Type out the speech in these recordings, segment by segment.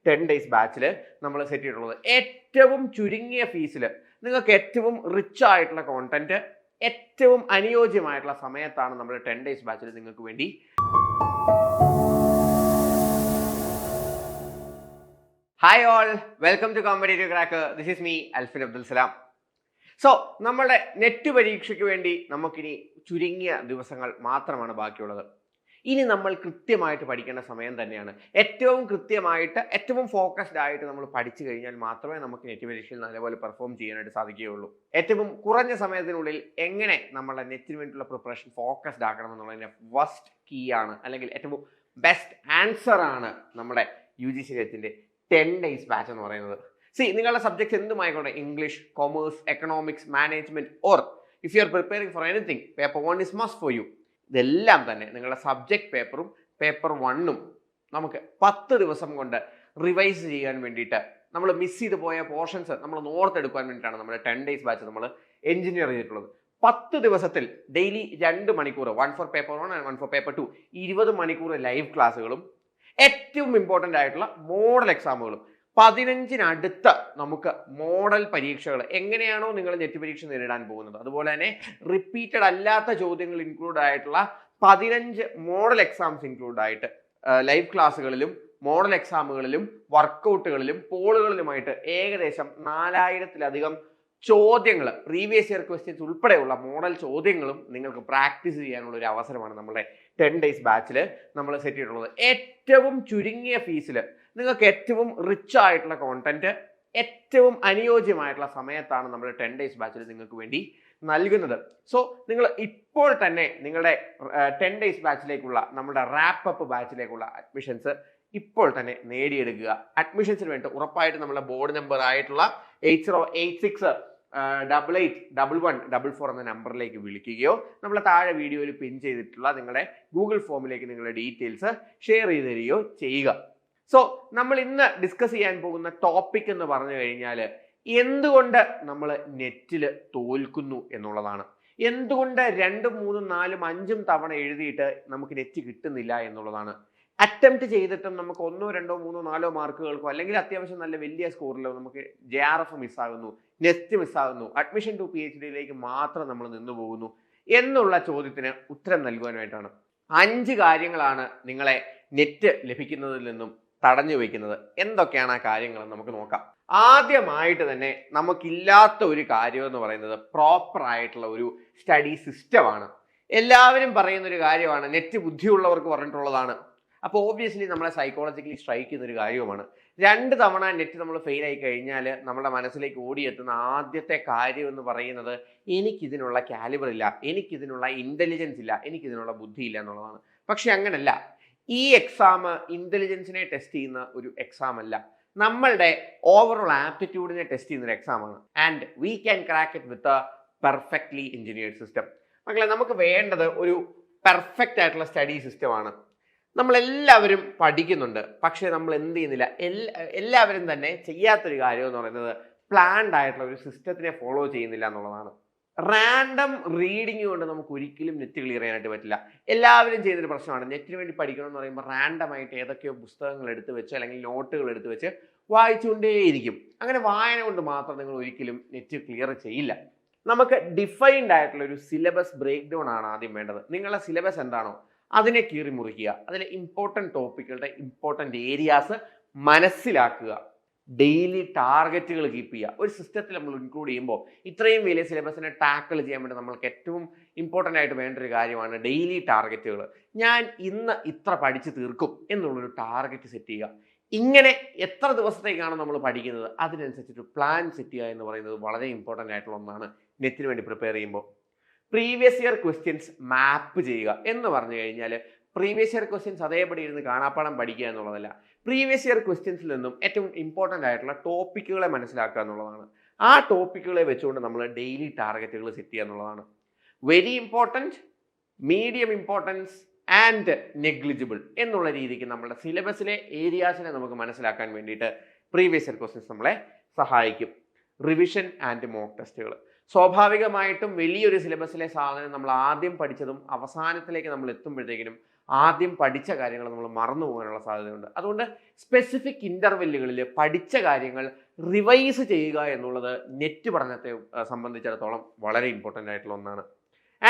10 days ബാച്ചിൽ നമ്മൾ set ചെയ്തിട്ടുള്ളത്. ഏറ്റവും ചുരുങ്ങിയ ഫീസിൽ നിങ്ങൾക്ക് ഏറ്റവും റിച്ച് ആയിട്ടുള്ള കോണ്ടന്റ് ഏറ്റവും അനുയോജ്യമായിട്ടുള്ള സമയത്താണ് നമ്മൾ 10 ഡേയ്സ് ബാച്ചിൽ നിങ്ങൾക്ക് വേണ്ടി. Hi all, welcome to competitive cracker. This is me Alfin Abdul Salam. So നമ്മുടെ നെറ്റ് പരീക്ഷയ്ക്ക് വേണ്ടി നമുക്കിനി ചുരുങ്ങിയ ദിവസങ്ങൾ മാത്രമാണ് ബാക്കിയുള്ളത്. ഇനി നമ്മൾ കൃത്യമായിട്ട് പഠിക്കേണ്ട സമയം തന്നെയാണ്. ഏറ്റവും കൃത്യമായിട്ട് ഏറ്റവും ഫോക്കസ്ഡ് ആയിട്ട് നമ്മൾ പഠിച്ചു കഴിഞ്ഞാൽ മാത്രമേ നമുക്ക് നെറ്റ് പരീക്ഷയിൽ നല്ലപോലെ പെർഫോം ചെയ്യാനായിട്ട് സാധിക്കുകയുള്ളൂ. ഏറ്റവും കുറഞ്ഞ സമയത്തിനുള്ളിൽ എങ്ങനെ നമ്മളെ നെറ്റിന് വേണ്ടിയുള്ള പ്രിപ്പറേഷൻ ഫോക്കസ്ഡ് ആക്കണം എന്നുള്ളതിന്റെ ഫസ്റ്റ് കീ ആണ്, അല്ലെങ്കിൽ ഏറ്റവും ബെസ്റ്റ് ആൻസർ ആണ് നമ്മുടെ UGC നെറ്റിന്റെ 10 ഡേയ്സ് ബാച്ച് എന്ന് പറയുന്നത്. നിങ്ങളുടെ സബ്ജക്ട്സ് എന്തുമായിക്കോട്ടെ, English, commerce, economics, management, or if you are preparing for anything, paper 1 is must for you. ഇതെല്ലാം തന്നെ നിങ്ങളുടെ സബ്ജക്ട് പേപ്പറും പേപ്പർ 1ഉം നമുക്ക് 10 ദിവസം കൊണ്ട് റിവൈസ് ചെയ്യാൻ വേണ്ടിയിട്ട്, നമ്മൾ മിസ് ചെയ്ത് പോയ പോർഷൻസ് നമ്മൾ ഓർത്തെടുക്കാൻ വേണ്ടിയിട്ടാണ് നമ്മുടെ 10 ഡേയ്സ് ബാച്ച് നമ്മൾ എഞ്ചിനീയർ ചെയ്തിട്ടുള്ളത്. 10 ദിവസത്തിൽ ഡെയിലി 2 മണിക്കൂർ, 1 for paper 1 and 1 for paper 2, 20 മണിക്കൂർ ലൈവ് ക്ലാസ്സുകളും ഏറ്റവും ഇമ്പോർട്ടൻ്റ് ആയിട്ടുള്ള മോഡൽ എക്സാമുകളും. 15 നമുക്ക് മോഡൽ പരീക്ഷകൾ, എങ്ങനെയാണോ നിങ്ങൾ നെറ്റ് പരീക്ഷ നേരിടാൻ പോകുന്നത് അതുപോലെ തന്നെ റിപ്പീറ്റഡ് അല്ലാത്ത ചോദ്യങ്ങൾ ഇൻക്ലൂഡ് ആയിട്ടുള്ള 15 മോഡൽ എക്സാംസ് ഇൻക്ലൂഡ് ആയിട്ട് ലൈവ് ക്ലാസ്സുകളിലും മോഡൽ എക്സാമുകളിലും വർക്കൗട്ടുകളിലും പോളുകളിലുമായിട്ട് ഏകദേശം 4000-ലധികം ചോദ്യങ്ങൾ, പ്രീവിയസ് ഇയർ ക്വസ്റ്റ്യൻസ് ഉൾപ്പെടെയുള്ള മോഡൽ ചോദ്യങ്ങളും നിങ്ങൾക്ക് പ്രാക്ടീസ് ചെയ്യാനുള്ള ഒരു അവസരമാണ് നമ്മുടെ 10 ഡേയ്സ് ബാച്ചിൽ നമ്മൾ സെറ്റ് ചെയ്തിട്ടുള്ളത്. ഏറ്റവും ചുരുങ്ങിയ ഫീസിൽ നിങ്ങൾക്ക് ഏറ്റവും റിച്ച് ആയിട്ടുള്ള കോണ്ടന്റ് ഏറ്റവും അനുയോജ്യമായിട്ടുള്ള സമയത്താണ് നമ്മൾ 10 ഡേയ്സ് ബാച്ചിൽ നിങ്ങൾക്ക് വേണ്ടി നൽകുന്നത്. സോ നിങ്ങൾ ഇപ്പോൾ തന്നെ നിങ്ങളുടെ 10 ഡേയ്സ് ബാച്ചിലേക്കുള്ള നമ്മുടെ റാപ്പ് അപ്പ് ബാച്ചിലേക്കുള്ള അഡ്മിഷൻസ് ഇപ്പോൾ തന്നെ നേടിയെടുക്കുക. അഡ്മിഷൻസിന് വേണ്ടി ഉറപ്പായിട്ട് നമ്മുടെ ബോർഡ് നമ്പർ ആയിട്ടുള്ള 8086881144 എന്ന നമ്പറിലേക്ക് വിളിക്കുകയോ നമ്മളെ താഴെ വീഡിയോയിൽ പിൻ ചെയ്തിട്ടുള്ള നിങ്ങളുടെ ഗൂഗിൾ ഫോമിലേക്ക് നിങ്ങളുടെ ഡീറ്റെയിൽസ് ഷെയർ ചെയ്ത് തരികയോ ചെയ്യുക. സോ നമ്മൾ ഇന്ന് ഡിസ്കസ് ചെയ്യാൻ പോകുന്ന ടോപ്പിക് എന്ന് പറഞ്ഞു കഴിഞ്ഞാൽ എന്തുകൊണ്ട് നമ്മൾ നെറ്റിൽ തോൽക്കുന്നു എന്നുള്ളതാണ്. എന്തുകൊണ്ട് 2, 3, 4, 5 തവണ എഴുതിയിട്ട് നമുക്ക് നെറ്റ് കിട്ടുന്നില്ല എന്നുള്ളതാണ്. അറ്റംപ്റ്റ് ചെയ്തിട്ടും നമുക്ക് 1, 2, 3, 4 മാർക്കുകൾക്കോ അല്ലെങ്കിൽ അത്യാവശ്യം നല്ല വലിയ സ്കോറിലോ നമുക്ക് JRF മിസ്സാകുന്നു, നെറ്റ് മിസ്സാകുന്നു, അഡ്മിഷൻ ടു PhD മാത്രം നമ്മൾ നിന്നു പോകുന്നു എന്നുള്ള ചോദ്യത്തിന് ഉത്തരം നൽകുവാനായിട്ടാണ് 5 കാര്യങ്ങളാണ് നിങ്ങളെ നെറ്റ് ലഭിക്കുന്നതിൽ നിന്നും തടഞ്ഞു വയ്ക്കുന്നത്. എന്തൊക്കെയാണ് ആ കാര്യങ്ങൾ നമുക്ക് നോക്കാം. ആദ്യമായിട്ട് തന്നെ നമുക്കില്ലാത്ത ഒരു കാര്യം എന്ന് പറയുന്നത് പ്രോപ്പർ ആയിട്ടുള്ള ഒരു സ്റ്റഡി സിസ്റ്റമാണ്. എല്ലാവരും പറയുന്ന ഒരു കാര്യമാണ്, നെറ്റ് ബുദ്ധിയുള്ളവർക്ക് പറഞ്ഞിട്ടുള്ളതാണ്. അപ്പോൾ ഓബ്വിയസ്ലി നമ്മളെ സൈക്കോളജിക്കലി സ്ട്രൈക്ക് ചെയ്യുന്ന ഒരു കാര്യവുമാണ്. 2 തവണ നെറ്റ് നമ്മൾ ഫെയിൽ ആയി കഴിഞ്ഞാൽ നമ്മുടെ മനസ്സിലേക്ക് ഓടിയെത്തുന്ന ആദ്യത്തെ കാര്യം എന്ന് പറയുന്നത് എനിക്കിതിനുള്ള കാലിബർ ഇല്ല, എനിക്കിതിനുള്ള ഇന്റലിജൻസ് ഇല്ല, എനിക്കിതിനുള്ള ബുദ്ധിയില്ല എന്നുള്ളതാണ്. പക്ഷെ അങ്ങനല്ല. ഈ എക്സാം ഇന്റലിജൻസിനെ ടെസ്റ്റ് ചെയ്യുന്ന ഒരു എക്സാം അല്ല, നമ്മളുടെ ഓവറോൾ ആപ്റ്റിറ്റ്യൂഡിനെ ടെസ്റ്റ് ചെയ്യുന്ന ഒരു എക്സാമാണ്. And we can crack it with a perfectly engineered system. മക്കളെ, നമുക്ക് വേണ്ടത് ഒരു പെർഫെക്റ്റ് ആയിട്ടുള്ള സ്റ്റഡി സിസ്റ്റമാണ്. നമ്മളെല്ലാവരും പഠിക്കുന്നുണ്ട്, പക്ഷെ നമ്മൾ എന്ത് ചെയ്യുന്നില്ല. എല്ലാവരും തന്നെ ചെയ്യാത്തൊരു കാര്യം എന്ന് പറയുന്നത് പ്ലാൻഡ് ആയിട്ടുള്ള ഒരു സിസ്റ്റത്തിനെ ഫോളോ ചെയ്യുന്നില്ല എന്നുള്ളതാണ്. റാൻഡം റീഡിങ് കൊണ്ട് നമുക്ക് ഒരിക്കലും നെറ്റ് ക്ലിയർ ചെയ്യാനായിട്ട് പറ്റില്ല. എല്ലാവരും ചെയ്തൊരു പ്രശ്നമാണ്, നെറ്റിന് വേണ്ടി പഠിക്കണം എന്ന് പറയുമ്പോൾ റാൻഡമായിട്ട് ഏതൊക്കെയോ പുസ്തകങ്ങൾ എടുത്ത് വെച്ച് അല്ലെങ്കിൽ നോട്ടുകൾ എടുത്ത് വെച്ച് വായിച്ചുകൊണ്ടേയിരിക്കും. അങ്ങനെ വായന കൊണ്ട് മാത്രം നിങ്ങൾ ഒരിക്കലും നെറ്റ് ക്ലിയർ ചെയ്യില്ല. നമുക്ക് ഡിഫൈൻഡ് ആയിട്ടുള്ള ഒരു സിലബസ് ബ്രേക്ക് ഡൗൺ ആണ് ആദ്യം വേണ്ടത്. നിങ്ങളുടെ സിലബസ് എന്താണോ അതിനെ കീറി മുറിക്കുക, അതിലെ ഇമ്പോർട്ടൻറ്റ് ടോപ്പിക്കുകളുടെ ഇമ്പോർട്ടൻറ്റ് ഏരിയാസ് മനസ്സിലാക്കുക, ഡെയിലി ടാർഗറ്റുകൾ കീപ്പ് ചെയ്യുക. ഒരു സിസ്റ്റത്തിൽ നമ്മൾ ഇൻക്ലൂഡ് ചെയ്യുമ്പോൾ ഇത്രയും വലിയ സിലബസിനെ ടാക്കിൾ ചെയ്യാൻ വേണ്ടി നമ്മൾക്ക് ഏറ്റവും ഇമ്പോർട്ടൻ്റ് ആയിട്ട് വേണ്ട ഒരു കാര്യമാണ് ഡെയിലി ടാർഗറ്റുകൾ. ഞാൻ ഇന്ന് ഇത്ര പഠിച്ച് തീർക്കും എന്നുള്ളൊരു ടാർഗറ്റ് സെറ്റ് ചെയ്യുക. ഇങ്ങനെ എത്ര ദിവസത്തേക്കാണ് നമ്മൾ പഠിക്കുന്നത് അതിനനുസരിച്ചൊരു പ്ലാൻ സെറ്റ് ചെയ്യുക എന്ന് പറയുന്നത് വളരെ ഇമ്പോർട്ടൻ്റ് ആയിട്ടുള്ള ഒന്നാണ് നെറ്റിന് വേണ്ടി പ്രിപ്പയർ ചെയ്യുമ്പോൾ. പ്രീവിയസ് ഇയർ ക്വസ്റ്റ്യൻസ് മാപ്പ് ചെയ്യുക എന്ന് പറഞ്ഞു കഴിഞ്ഞാൽ പ്രീവിയസ് ഇയർ ക്വസ്റ്റ്യൻസ് അതേപടി ഇരുന്ന് കാണാപ്പാടം പഠിക്കുക എന്നുള്ളതല്ല. പ്രീവിയസ് ഇയർ ക്വസ്റ്റ്യൻസിൽ നിന്നും ഏറ്റവും ഇമ്പോർട്ടൻ്റ് ആയിട്ടുള്ള ടോപ്പിക്കുകളെ മനസ്സിലാക്കുക എന്നുള്ളതാണ്. ആ ടോപ്പിക്കുകളെ വെച്ചുകൊണ്ട് നമ്മൾ ഡെയിലി ടാർഗറ്റുകൾ സെറ്റ് ചെയ്യുക എന്നുള്ളതാണ്. Very important, medium importance and negligible എന്നുള്ള രീതിക്ക് നമ്മുടെ സിലബസിലെ ഏരിയാസിനെ നമുക്ക് മനസ്സിലാക്കാൻ വേണ്ടിയിട്ട് പ്രീവിയസ് ഇയർ ക്വസ്റ്റ്യൻസ് നമ്മളെ സഹായിക്കും. റിവിഷൻ ആൻഡ് മോക്ക് ടെസ്റ്റുകൾ. സ്വാഭാവികമായിട്ടും വലിയൊരു സിലബസിലെ സാധനം നമ്മൾ ആദ്യം പഠിച്ചതും അവസാനത്തിലേക്ക് നമ്മൾ എത്തുമ്പോഴത്തേക്കിനും ആദ്യം പഠിച്ച കാര്യങ്ങൾ നമ്മൾ മറന്നു പോകാനുള്ള സാധ്യതയുണ്ട്. അതുകൊണ്ട് സ്പെസിഫിക് ഇൻ്റർവെല്ലുകളിൽ പഠിച്ച കാര്യങ്ങൾ റിവൈസ് ചെയ്യുക എന്നുള്ളത് നെറ്റ് പഠനത്തെ സംബന്ധിച്ചിടത്തോളം വളരെ ഇമ്പോർട്ടൻ്റ് ആയിട്ടുള്ള ഒന്നാണ്.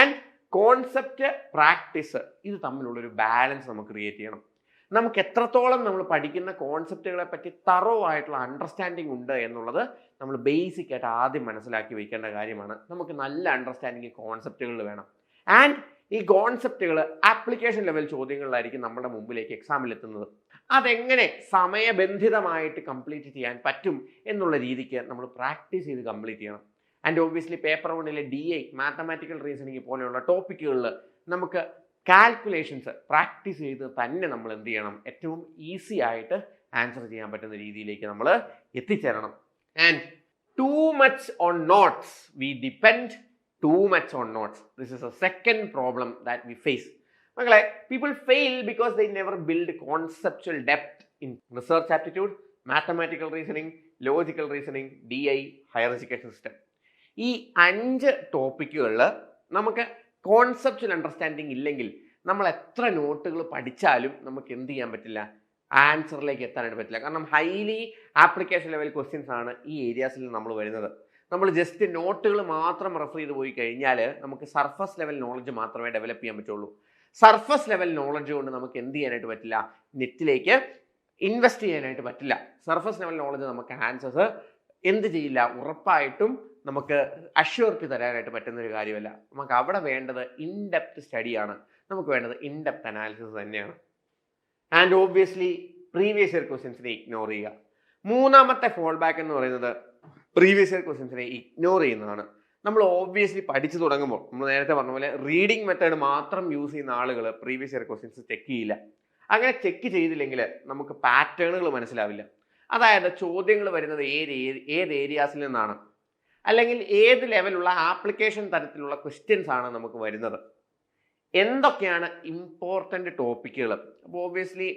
ആൻഡ് കോൺസെപ്റ്റ് പ്രാക്ടീസ് ഇത് തമ്മിലുള്ളൊരു ബാലൻസ് നമുക്ക് ക്രിയേറ്റ് ചെയ്യണം. നമുക്ക് എത്രത്തോളം നമ്മൾ പഠിക്കുന്ന കോൺസെപ്റ്റുകളെ പറ്റി തറോ ആയിട്ടുള്ള അണ്ടർസ്റ്റാൻഡിങ് ഉണ്ട് എന്നുള്ളത് നമ്മൾ ബേസിക് ആയിട്ട് ആദ്യം മനസ്സിലാക്കി വയ്ക്കേണ്ട കാര്യമാണ്. നമുക്ക് നല്ല അണ്ടർസ്റ്റാൻഡിങ് കോൺസെപ്റ്റുകളിൽ വേണം. ആൻഡ് ഈ കോൺസെപ്റ്റുകൾ ആപ്ലിക്കേഷൻ ലെവൽ ചോദ്യങ്ങളിലായിരിക്കും നമ്മുടെ മുമ്പിലേക്ക് എക്സാമിൽ എത്തുന്നത്. അതെങ്ങനെ സമയബന്ധിതമായിട്ട് കംപ്ലീറ്റ് ചെയ്യാൻ പറ്റും എന്നുള്ള രീതിക്ക് നമ്മൾ പ്രാക്ടീസ് ചെയ്ത് കംപ്ലീറ്റ് ചെയ്യണം. And obviously paper 1 DI mathematical reasoning പോലെയുള്ള ടോപ്പിക്കുകളിൽ നമുക്ക് കാൽക്കുലേഷൻസ് പ്രാക്ടീസ് ചെയ്ത് തന്നെ നമ്മൾ എന്ത് ചെയ്യണം, ഏറ്റവും ഈസി ആയിട്ട് ആൻസർ ചെയ്യാൻ പറ്റുന്ന രീതിയിലേക്ക് നമ്മൾ എത്തിച്ചേരണം. And too much on notes, we depend too much on notes. This is a second problem that we face. മക്കളെ, people fail because they never build conceptual depth in research aptitude, mathematical reasoning, logical reasoning, DI, higher education system. ഈ 5 ടോപ്പിക്കുകളിൽ നമുക്ക് conceptual understanding ഇല്ലെങ്കിൽ നമ്മൾ എത്ര നോട്ടുകൾ പഠിച്ചാലും നമുക്ക് എന്ത് ചെയ്യാൻ പറ്റില്ല, ആൻസറിലേക്ക് എത്താനായിട്ട് പറ്റില്ല. കാരണം ഹൈലി ആപ്ലിക്കേഷൻ ലെവൽ ക്വസ്റ്റ്യൻസ് ആണ് ഈ ഏരിയാസിൽ നമ്മൾ വരുന്നത്. നമ്മൾ ജസ്റ്റ് നോട്ടുകൾ മാത്രം റെഫർ ചെയ്ത് പോയി കഴിഞ്ഞാൽ നമുക്ക് സർഫസ് ലെവൽ നോളജ് മാത്രമേ ഡെവലപ്പ് ചെയ്യാൻ പറ്റുള്ളൂ. സർഫസ് ലെവൽ നോളജ് കൊണ്ട് നമുക്ക് എന്ത് ചെയ്യാനായിട്ട് പറ്റില്ല, നെറ്റിലേക്ക് ഇൻവെസ്റ്റ് ചെയ്യാനായിട്ട് പറ്റില്ല. സർഫസ് ലെവൽ നോളജ് നമുക്ക് ആൻസേഴ്സ് എന്ത് ചെയ്യില്ല, ഉറപ്പായിട്ടും നമുക്ക് അഷ്യൂറിറ്റി തരാനായിട്ട് പറ്റുന്ന ഒരു കാര്യമല്ല. നമുക്ക് അവിടെ വേണ്ടത് ഇൻഡെപ്ത് സ്റ്റഡിയാണ്, നമുക്ക് വേണ്ടത് ഇൻഡെപ്ത് അനാലിസിസ് തന്നെയാണ്. ആൻഡ് ഓബ്വിയസ്ലി പ്രീവിയസ് ഇയർ ക്വസ്റ്റ്യൻസിനെ ഇഗ്നോർ ചെയ്യുക. മൂന്നാമത്തെ ഫോൾ ബാക്ക് എന്ന് പറയുന്നത് പ്രീവിയസ് ഇയർ ക്വസ്റ്റ്യൻസിനെ ഇഗ്നോർ ചെയ്യുന്നതാണ്. നമ്മൾ ഓബ്വിയസ്ലി പഠിച്ചു തുടങ്ങുമ്പോൾ നമ്മൾ നേരത്തെ പറഞ്ഞ പോലെ റീഡിംഗ് മെത്തേഡ് മാത്രം യൂസ് ചെയ്യുന്ന ആളുകൾ പ്രീവിയസ് ഇയർ ക്വസ്റ്റ്യൻസ് ചെക്ക് ചെയ്യില്ല. അങ്ങനെ ചെക്ക് ചെയ്തില്ലെങ്കിൽ നമുക്ക് പാറ്റേണുകൾ മനസ്സിലാവില്ല. അതായത് ചോദ്യങ്ങൾ വരുന്നത് ഏത് ഏരിയാസിൽ നിന്നാണ്, അല്ലെങ്കിൽ ഏത് ലെവലുള്ള ആപ്ലിക്കേഷൻ തരത്തിലുള്ള ക്വസ്റ്റ്യൻസ് ആണ് നമുക്ക് വരുന്നത്, എന്തൊക്കെയാണ് ഇമ്പോർട്ടൻ്റ് ടോപ്പിക്കുകൾ. അപ്പോൾ ഓബ്വിയസ്ലി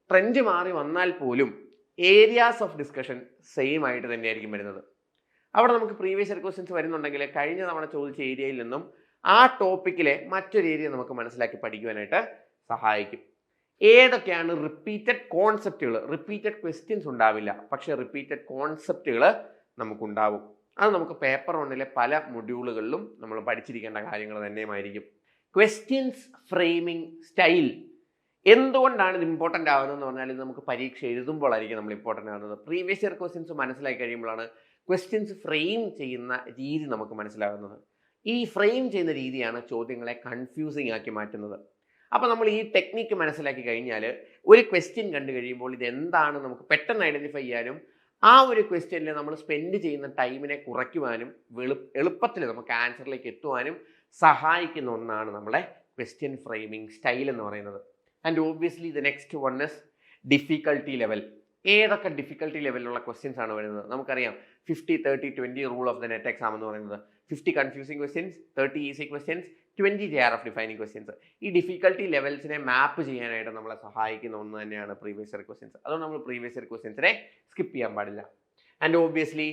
ട്രെൻഡ് മാറി വന്നാൽ പോലും ഏരിയാസ് ഓഫ് ഡിസ്കഷൻ സെയിം ആയിട്ട് തന്നെയായിരിക്കും വരുന്നത്. അവിടെ നമുക്ക് പ്രീവിയസ് ഇയർ ക്വസ്റ്റ്യൻസ് വരുന്നുണ്ടെങ്കിൽ കഴിഞ്ഞ തവണ ചോദിച്ച ഏരിയയിൽ നിന്നും ആ ടോപ്പിക്കിലെ മറ്റൊരു ഏരിയ നമുക്ക് മനസ്സിലാക്കി പഠിക്കുവാനായിട്ട് സഹായിക്കും. ഏതൊക്കെയാണ് റിപ്പീറ്റഡ് കോൺസെപ്റ്റുകൾ, റിപ്പീറ്റഡ് ക്വസ്റ്റ്യൻസ് ഉണ്ടാവില്ല, പക്ഷേ റിപ്പീറ്റഡ് കോൺസെപ്റ്റുകൾ നമുക്കുണ്ടാവും. അത് നമുക്ക് പേപ്പർ 1 പല മൊഡ്യൂളുകളിലും നമ്മൾ പഠിച്ചിരിക്കേണ്ട കാര്യങ്ങൾ തന്നെയുമായിരിക്കും. ക്വസ്റ്റ്യൻസ് ഫ്രെയിമിംഗ് സ്റ്റൈൽ എന്തുകൊണ്ടാണ് ഇത് ഇമ്പോർട്ടൻ്റ് ആവുന്നതെന്ന് പറഞ്ഞാൽ ഇത് നമുക്ക് പരീക്ഷ എഴുതുമ്പോഴായിരിക്കും നമ്മൾ ഇമ്പോർട്ടൻ്റ് ആവുന്നത്. പ്രീവിയസ് ഇയർ ക്വസ്റ്റ്യൻസ് മനസ്സിലാക്കി കഴിയുമ്പോഴാണ് ക്വസ്റ്റ്യൻസ് ഫ്രെയിം ചെയ്യുന്ന രീതി നമുക്ക് മനസ്സിലാകുന്നത്. ഈ ഫ്രെയിം ചെയ്യുന്ന രീതിയാണ് ചോദ്യങ്ങളെ കൺഫ്യൂസിങ് ആക്കി മാറ്റുന്നത്. അപ്പോൾ നമ്മൾ ഈ ടെക്നിക്ക് മനസ്സിലാക്കി കഴിഞ്ഞാൽ ഒരു ക്വസ്റ്റ്യൻ കണ്ടു കഴിയുമ്പോൾ ഇത് എന്താണ് നമുക്ക് പെട്ടെന്ന് ഐഡൻറ്റിഫൈ ചെയ്യാനും ആ ഒരു ക്വസ്റ്റ്യനിൽ നമ്മൾ സ്പെൻഡ് ചെയ്യുന്ന ടൈമിനെ കുറയ്ക്കുവാനും എളുപ്പത്തിൽ നമുക്ക് ആൻസറിലേക്ക് എത്തുവാനും സഹായിക്കുന്ന ഒന്നാണ് നമ്മുടെ ക്വസ്റ്റ്യൻ ഫ്രെയിമിംഗ് സ്റ്റൈൽ എന്ന് പറയുന്നത്. And obviously the next one is difficulty level. ഏതൊക്കെ ഡിഫിക്കൽട്ടി ലെവലിലുള്ള ക്വസ്റ്റ്യൻസ് ആണ് വരുന്നത് നമുക്കറിയാം. 50-30-20 rule of the net exam എന്ന് പറയുന്നത് 50 confusing questions, 30 easy questions, 20 JRF defining questions. ഈ ഡിഫിക്കൽട്ടി ലെവൽസിനെ മാപ്പ് ചെയ്യാനായിട്ട് നമ്മളെ സഹായിക്കുന്ന ഒന്ന് തന്നെയാണ് പ്രീവിയസ് ഇയർ ക്വസ്റ്റ്യൻസ്. അതുകൊണ്ട് നമ്മൾ പ്രീവിയസ് ഇയർ ക്വസ്റ്റ്യൻസിനെ സ്കിപ്പ് ചെയ്യാൻ പാടില്ല. ആൻഡ് ഓബ്വിയസ്ലി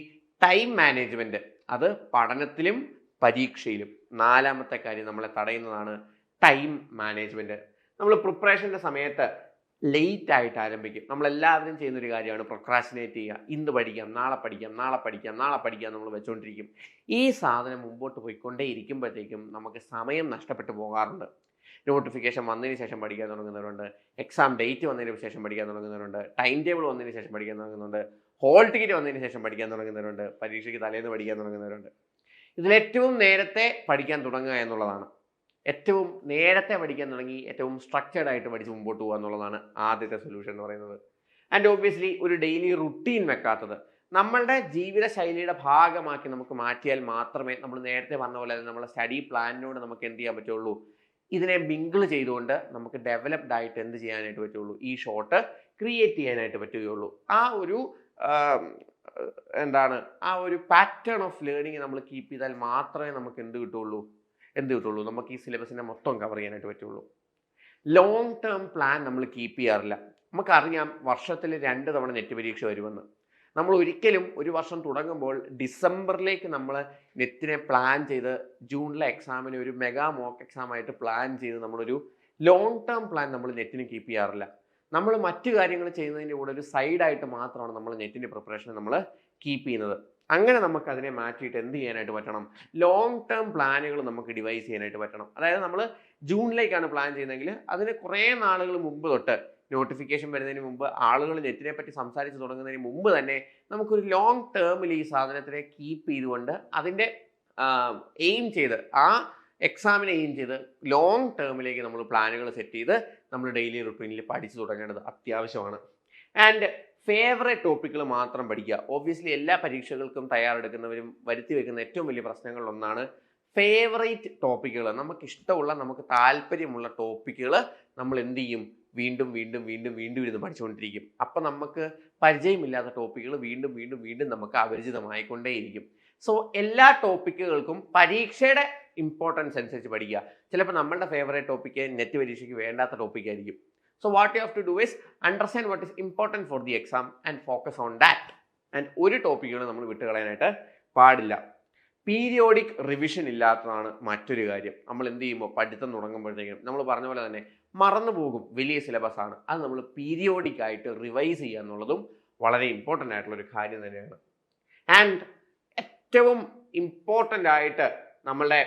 ടൈം മാനേജ്മെൻറ്റ്, അത് പഠനത്തിലും പരീക്ഷയിലും 4ാമത്തെ കാര്യം നമ്മളെ തടയുന്നതാണ് ടൈം മാനേജ്മെൻറ്റ്. നമ്മൾ പ്രിപ്പറേഷൻ്റെ സമയത്ത് ലേറ്റ് ആയിട്ട് ആരംഭിക്കും. നമ്മളെല്ലാവരും ചെയ്യുന്നൊരു കാര്യമാണ് പ്രൊക്രാസ്റ്റിനേറ്റ് ചെയ്യുക. ഇന്ന് പഠിക്കാം, നാളെ പഠിക്കാം, നാളെ പഠിക്കാം, നാളെ പഠിക്കാം നമ്മൾ വെച്ചുകൊണ്ടിരിക്കും. ഈ സാധനം മുമ്പോട്ട് പോയിക്കൊണ്ടേ ഇരിക്കുമ്പോഴത്തേക്കും നമുക്ക് സമയം നഷ്ടപ്പെട്ടു പോകാറുണ്ട്. നോട്ടിഫിക്കേഷൻ വന്നതിന് ശേഷം പഠിക്കാൻ തുടങ്ങുന്നവരുണ്ട്, എക്സാം ഡേറ്റ് വന്നതിന് ശേഷം പഠിക്കാൻ തുടങ്ങുന്നവരുണ്ട്, ടൈം ടേബിൾ വന്നതിന് ശേഷം പഠിക്കാൻ തുടങ്ങുന്നുണ്ട്, ഹോൾ ടിക്കറ്റ് വന്നതിന് ശേഷം പഠിക്കാൻ തുടങ്ങുന്നവരുണ്ട്, പരീക്ഷയ്ക്ക് തലേന്ന് പഠിക്കാൻ തുടങ്ങുന്നവരുണ്ട്. ഇതിലേറ്റവും നേരത്തെ പഠിക്കാൻ തുടങ്ങുക എന്നുള്ളതാണ്. ഏറ്റവും നേരത്തെ പഠിക്കാൻ തുടങ്ങി ഏറ്റവും സ്ട്രക്ചേർഡ് ആയിട്ട് പഠിച്ച് മുമ്പോട്ട് പോകുക എന്നുള്ളതാണ് ആദ്യത്തെ സൊല്യൂഷൻ എന്ന് പറയുന്നത്. ആൻഡ് ഓബ്വിയസ്ലി ഒരു ഡെയിലി റുട്ടീൻ വെക്കാത്തത് നമ്മളുടെ ജീവിതശൈലിയുടെ ഭാഗമാക്കി നമുക്ക് മാറ്റിയാൽ മാത്രമേ നമ്മൾ നേരത്തെ പറഞ്ഞ പോലെ നമ്മുടെ സ്റ്റഡി പ്ലാനിനോട് നമുക്ക് എന്ത് ചെയ്യാൻ പറ്റുള്ളൂ, ഇതിനെ മിങ്കിൾ ചെയ്തുകൊണ്ട് നമുക്ക് ഡെവലപ്ഡ് ആയിട്ട് എന്ത് ചെയ്യാനായിട്ട് പറ്റുള്ളൂ, ഈ ഷോട്ട് ക്രിയേറ്റ് ചെയ്യാനായിട്ട് പറ്റുകയുള്ളൂ. ആ ഒരു ആ ഒരു പാറ്റേൺ ഓഫ് ലേണിംഗ് നമ്മൾ കീപ്പ് ചെയ്താൽ മാത്രമേ നമുക്ക് എന്ത് കിട്ടുള്ളൂ, നമുക്ക് ഈ സിലബസിനെ മൊത്തം കവർ ചെയ്യാനായിട്ട് പറ്റുള്ളൂ. ലോങ് ടേം പ്ലാൻ നമ്മൾ കീപ്പ് ചെയ്യാറില്ല. നമുക്കറിയാം വർഷത്തിൽ 2 തവണ നെറ്റ് പരീക്ഷ വരുമെന്ന്. നമ്മൾ ഒരിക്കലും ഒരു വർഷം തുടങ്ങുമ്പോൾ ഡിസംബറിലേക്ക് നമ്മൾ നെറ്റിനെ പ്ലാൻ ചെയ്ത് ജൂണിലെ എക്സാമിന് ഒരു മെഗാ മോക്ക് എക്സാം ആയിട്ട് പ്ലാൻ ചെയ്ത് നമ്മളൊരു ലോങ് ടേം പ്ലാൻ നമ്മൾ നെറ്റിന് കീപ്പ് ചെയ്യാറില്ല. നമ്മൾ മറ്റു കാര്യങ്ങൾ ചെയ്യുന്നതിൻ്റെ കൂടെ ഒരു സൈഡായിട്ട് മാത്രമാണ് നമ്മൾ നെറ്റിൻ്റെ പ്രിപ്പറേഷൻ നമ്മൾ കീപ്പ് ചെയ്യുന്നത്. അങ്ങനെ നമുക്ക് അതിനെ മാറ്റിയിട്ട് എന്ത് ചെയ്യാനായിട്ട് പറ്റണം? ലോങ് ടേം പ്ലാനുകൾ നമുക്ക് ഡിവൈസ് ചെയ്യാനായിട്ട് പറ്റണം. അതായത് നമ്മൾ ജൂണിലേക്കാണ് പ്ലാൻ ചെയ്യുന്നതെങ്കിൽ അതിന് കുറേ നാളുകൾ മുമ്പ് തൊട്ട്, നോട്ടിഫിക്കേഷൻ വരുന്നതിന് മുമ്പ്, ആളുകൾ നെറ്റിനെ പറ്റി സംസാരിച്ച് തുടങ്ങുന്നതിന് മുമ്പ് തന്നെ നമുക്കൊരു ലോങ് ടേമിൽ ഈ സാധനത്തിനെ കീപ്പ് ചെയ്തുകൊണ്ട് അതിൻ്റെ എയിം ചെയ്ത്, ആ എക്സാമിനെ എയിം ചെയ്ത് ലോങ് ടേമിലേക്ക് നമ്മൾ പ്ലാനുകൾ സെറ്റ് ചെയ്ത് നമ്മൾ ഡെയിലി റുട്ടീനിൽ പഠിച്ചു തുടങ്ങേണ്ടത് അത്യാവശ്യമാണ്. ആൻഡ് ഫേവറേറ്റ് ടോപ്പിക്കുകൾ മാത്രം പഠിക്കുക. ഓബ്വിയസ്ലി എല്ലാ പരീക്ഷകൾക്കും തയ്യാറെടുക്കുന്നവരും വരുത്തി വെക്കുന്ന ഏറ്റവും വലിയ പ്രശ്നങ്ങളിലൊന്നാണ് ഫേവറേറ്റ് ടോപ്പിക്കുകൾ. നമുക്ക് ഇഷ്ടമുള്ള, നമുക്ക് താല്പര്യമുള്ള ടോപ്പിക്കുകൾ നമ്മൾ എന്ത് ചെയ്യും? വീണ്ടും വീണ്ടും വീണ്ടും വീണ്ടും ഇരുന്ന് പഠിച്ചുകൊണ്ടിരിക്കും. അപ്പം നമുക്ക് പരിചയമില്ലാത്ത ടോപ്പിക്കുകൾ വീണ്ടും വീണ്ടും വീണ്ടും നമുക്ക് അപരിചിതമായിക്കൊണ്ടേയിരിക്കും. സോ എല്ലാ ടോപ്പിക്കുകൾക്കും പരീക്ഷയുടെ ഇമ്പോർട്ടൻസ് അനുസരിച്ച് പഠിക്കുക. ചിലപ്പോൾ നമ്മളുടെ ഫേവറേറ്റ് ടോപ്പിക്ക് നെറ്റ് പരീക്ഷയ്ക്ക് വേണ്ടാത്ത ടോപ്പിക്കായിരിക്കും. So what you have to do is understand what is important for the exam and focus on that. And ഒരു ടോപ്പിക്കുകൾ നമ്മൾ വിട്ടുകളയാനായിട്ട് പാടില്ല. പീരിയോഡിക് റിവിഷൻ ഇല്ലാത്തതാണ് മറ്റൊരു കാര്യം. നമ്മൾ എന്ത് ചെയ്യുമ്പോൾ പഠിത്തം തുടങ്ങുമ്പോഴത്തേക്കും നമ്മൾ പറഞ്ഞ പോലെ തന്നെ മറന്നു പോകും. വലിയ സിലബസ് ആണ്. അത് നമ്മൾ പീരിയോഡിക് ആയിട്ട് റിവൈസ് ചെയ്യുക എന്നുള്ളതും വളരെ ഇമ്പോർട്ടൻ്റ് ആയിട്ടുള്ളൊരു കാര്യം തന്നെയാണ്. ആൻഡ് ഏറ്റവും ഇമ്പോർട്ടൻ്റ് ആയിട്ട് നമ്മളുടെ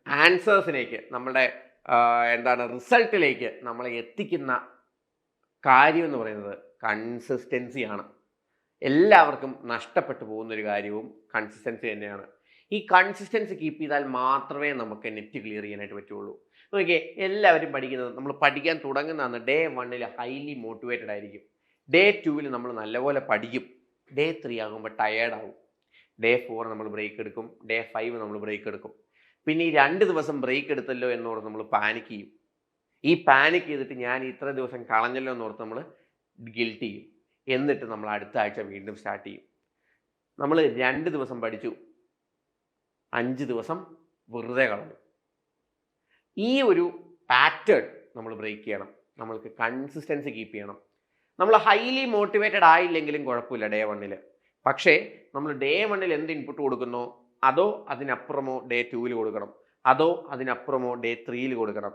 ആൻസേഴ്സിലേക്ക്, നമ്മളുടെ റിസൾട്ടിലേക്ക് നമ്മളെ എത്തിക്കുന്ന കാര്യം എന്ന് പറയുന്നത് കൺസിസ്റ്റൻസിയാണ്. എല്ലാവർക്കും നഷ്ടപ്പെട്ടു പോകുന്നൊരു കാര്യവും കൺസിസ്റ്റൻസി തന്നെയാണ്. ഈ കൺസിസ്റ്റൻസി കീപ്പ് ചെയ്താൽ മാത്രമേ നമുക്ക് നെറ്റ് ക്ലിയർ ചെയ്യാനായിട്ട് പറ്റുള്ളൂ. നോക്കിയേ, എല്ലാവരും പഠിക്കുന്നത്, നമ്മൾ പഠിക്കാൻ തുടങ്ങുന്നതാണ് ഡേ 1 ഹൈലി മോട്ടിവേറ്റഡ് ആയിരിക്കും. ഡേ 2 നമ്മൾ നല്ലപോലെ പഠിക്കും. ഡേ 3 ആകുമ്പോൾ ടയേർഡാവും. ഡേ 4 നമ്മൾ ബ്രേക്ക് എടുക്കും. ഡേ 5 നമ്മൾ ബ്രേക്ക് എടുക്കും. പിന്നെ ഈ 2 ദിവസം ബ്രേക്ക് എടുത്തല്ലോ എന്നോർത്ത് നമ്മൾ പാനിക് ചെയ്യും. ഈ പാനിക് ചെയ്തിട്ട് ഞാൻ ഇത്ര ദിവസം കളഞ്ഞല്ലോ എന്നോർത്ത് നമ്മൾ ഗിൽറ്റ് ചെയ്യും. എന്നിട്ട് നമ്മൾ അടുത്ത ആഴ്ച വീണ്ടും സ്റ്റാർട്ട് ചെയ്യും. നമ്മൾ 2 ദിവസം പഠിച്ചു, 5 ദിവസം വെറുതെ കളഞ്ഞു. ഈ ഒരു പാറ്റേൺ നമ്മൾ ബ്രേക്ക് ചെയ്യണം. നമ്മൾക്ക് കൺസിസ്റ്റൻസി കീപ്പ് ചെയ്യണം. നമ്മൾ ഹൈലി മോട്ടിവേറ്റഡ് ആയില്ലെങ്കിലും കുഴപ്പമില്ല ഡേ 1. പക്ഷേ നമ്മൾ ഡേ 1 എന്ത് ഇൻപുട്ട് കൊടുക്കുന്നോ അതോ അതിനപ്പുറമോ ഡേ 2 കൊടുക്കണം, അതോ അതിനപ്പുറമോ ഡേ 3 കൊടുക്കണം.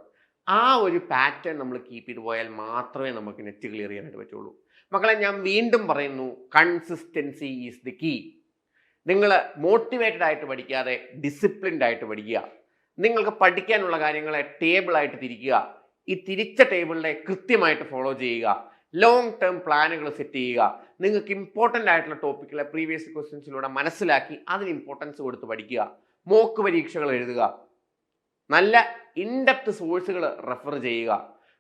ആ ഒരു പാറ്റേൺ നമ്മൾ കീപ്പ് ചെയ്ത് പോയാൽ മാത്രമേ നമുക്ക് നെറ്റ് ക്ലിയർ ചെയ്യാനായിട്ട് പറ്റുള്ളൂ. മക്കളെ, ഞാൻ വീണ്ടും പറയുന്നു, കൺസിസ്റ്റൻസി ഈസ് ദി കീ. നിങ്ങൾ മോട്ടിവേറ്റഡ് ആയിട്ട് പഠിക്കാതെ ഡിസിപ്ലിൻഡ് ആയിട്ട് പഠിക്കുക. നിങ്ങൾക്ക് പഠിക്കാനുള്ള കാര്യങ്ങളെ ടേബിളായിട്ട് തിരിക്കുക. ഈ തിരിച്ച ടേബിളിനെ കൃത്യമായിട്ട് ഫോളോ ചെയ്യുക. ലോങ് ടേം പ്ലാനുകൾ സെറ്റ് ചെയ്യുക. നിങ്ങൾക്ക് ഇമ്പോർട്ടൻ്റ് ആയിട്ടുള്ള ടോപ്പിക്കുകളെ പ്രീവിയസ് ക്വസ്റ്റ്യൻസിലൂടെ മനസ്സിലാക്കി അതിന് ഇമ്പോർട്ടൻസ് കൊടുത്ത് പഠിക്കുക. മോക്ക് പരീക്ഷകൾ എഴുതുക. നല്ല ഇൻഡെപ്ത് സോഴ്സുകൾ റെഫർ ചെയ്യുക.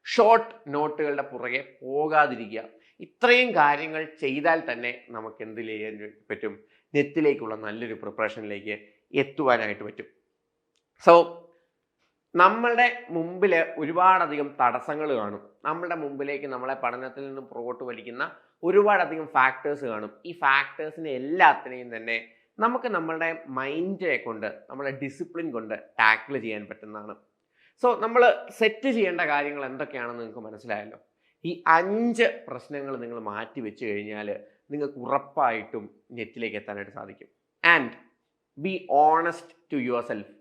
ഷോർട്ട് നോട്ടുകളുടെ പുറകെ പോകാതിരിക്കുക. ഇത്രയും കാര്യങ്ങൾ ചെയ്താൽ തന്നെ നമുക്ക് എന്ത് ചെയ്യാൻ പറ്റും? നെറ്റിലേക്കുള്ള നല്ലൊരു പ്രിപ്പറേഷനിലേക്ക് എത്തുവാനായിട്ട് പറ്റും. സോ നമ്മളുടെ മുമ്പിൽ ഒരുപാടധികം തടസ്സങ്ങൾ കാണും. നമ്മളുടെ മുമ്പിലേക്ക് നമ്മളെ പഠനത്തിൽ നിന്ന് പുറകോട്ട് വലിക്കുന്ന ഒരുപാടധികം ഫാക്ടേഴ്സ് കാണും. ഈ ഫാക്ടേഴ്സിനെ എല്ലാത്തിനെയും തന്നെ നമുക്ക് നമ്മളുടെ മൈൻഡിനെ കൊണ്ട്, നമ്മുടെ ഡിസിപ്ലിൻ കൊണ്ട് ടാക്കിൾ ചെയ്യാൻ പറ്റുന്നതാണ്. സോ നമ്മൾ സെറ്റ് ചെയ്യേണ്ട കാര്യങ്ങൾ എന്തൊക്കെയാണെന്ന് നിങ്ങൾക്ക് മനസ്സിലായല്ലോ. ഈ 5 പ്രശ്നങ്ങൾ നിങ്ങൾ മാറ്റി വെച്ച് കഴിഞ്ഞാൽ നിങ്ങൾക്ക് ഉറപ്പായിട്ടും നെറ്റിലേക്ക് എത്താനായിട്ട് സാധിക്കും. And be honest to yourself.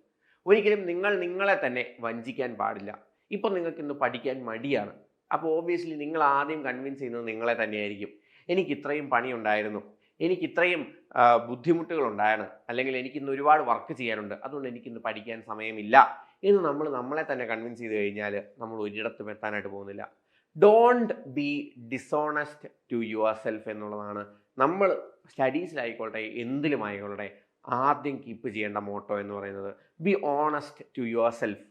ഒരിക്കലും നിങ്ങൾ നിങ്ങളെ തന്നെ വഞ്ചിക്കാൻ പാടില്ല. ഇപ്പോൾ നിങ്ങൾക്ക് ഇന്ന് പഠിക്കാൻ മടിയാണ്. അപ്പോൾ ഓബ്വിയസ്ലി നിങ്ങൾ ആദ്യം കൺവിൻസ് ചെയ്യുന്നത് നിങ്ങളെ തന്നെയായിരിക്കും. എനിക്ക് ഇത്രയും പണിയുണ്ടായിരുന്നു, എനിക്ക് ഇത്രയും ബുദ്ധിമുട്ടുകളുണ്ടായാണ്, അല്ലെങ്കിൽ എനിക്കിന്ന് ഒരുപാട് വർക്ക് ചെയ്യാനുണ്ട്, അതുകൊണ്ട് എനിക്കിന്ന് പഠിക്കാൻ സമയമില്ല എന്ന് നമ്മളെ തന്നെ കൺവിൻസ് ചെയ്ത് കഴിഞ്ഞാൽ നമ്മൾ ഒരിടത്തും എത്താനായിട്ട് പോകുന്നില്ല. Don't be dishonest to yourself എന്നുള്ളതാണ് നമ്മൾ സ്റ്റഡീസിലായിക്കോട്ടെ എന്തിലുമായിക്കോട്ടെ ആദ്യം കീപ്പ് ചെയ്യേണ്ട മോട്ടോ എന്ന് പറയുന്നത്. Be honest to yourself.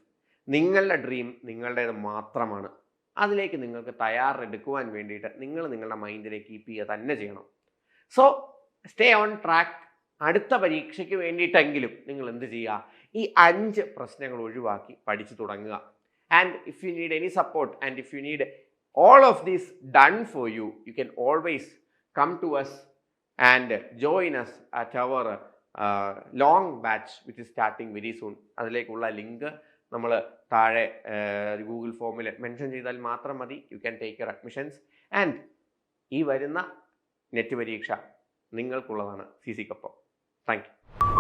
നിങ്ങളുടെ ഡ്രീം നിങ്ങളുടേത് മാത്രമാണ്. അതിലേക്ക് നിങ്ങൾക്ക് തയ്യാറെടുക്കുവാൻ വേണ്ടിയിട്ട് നിങ്ങൾ നിങ്ങളുടെ മൈൻഡിനെ കീപ്പ് ചെയ്യുക തന്നെ ചെയ്യണം. So stay on track. അടുത്ത പരീക്ഷയ്ക്ക് വേണ്ടിയിട്ടെങ്കിലും നിങ്ങൾ എന്ത് ചെയ്യുക? ഈ 5 പ്രശ്നങ്ങൾ ഒഴിവാക്കി പഠിച്ചു തുടങ്ങുക. And if you need any support and if you need all of this done for you, you can always come to us and join us at our long batch which is starting very soon. അതിലേക്കുള്ള link നമ്മൾ താഴെ Google ഫോമിൽ mention ചെയ്താൽ മാത്രം മതി. You can take your admissions. And ഈ വരുന്ന net പരീക്ഷ നിങ്ങൾക്കുള്ളതാണ്. CC കൊപ്പം. Thank U.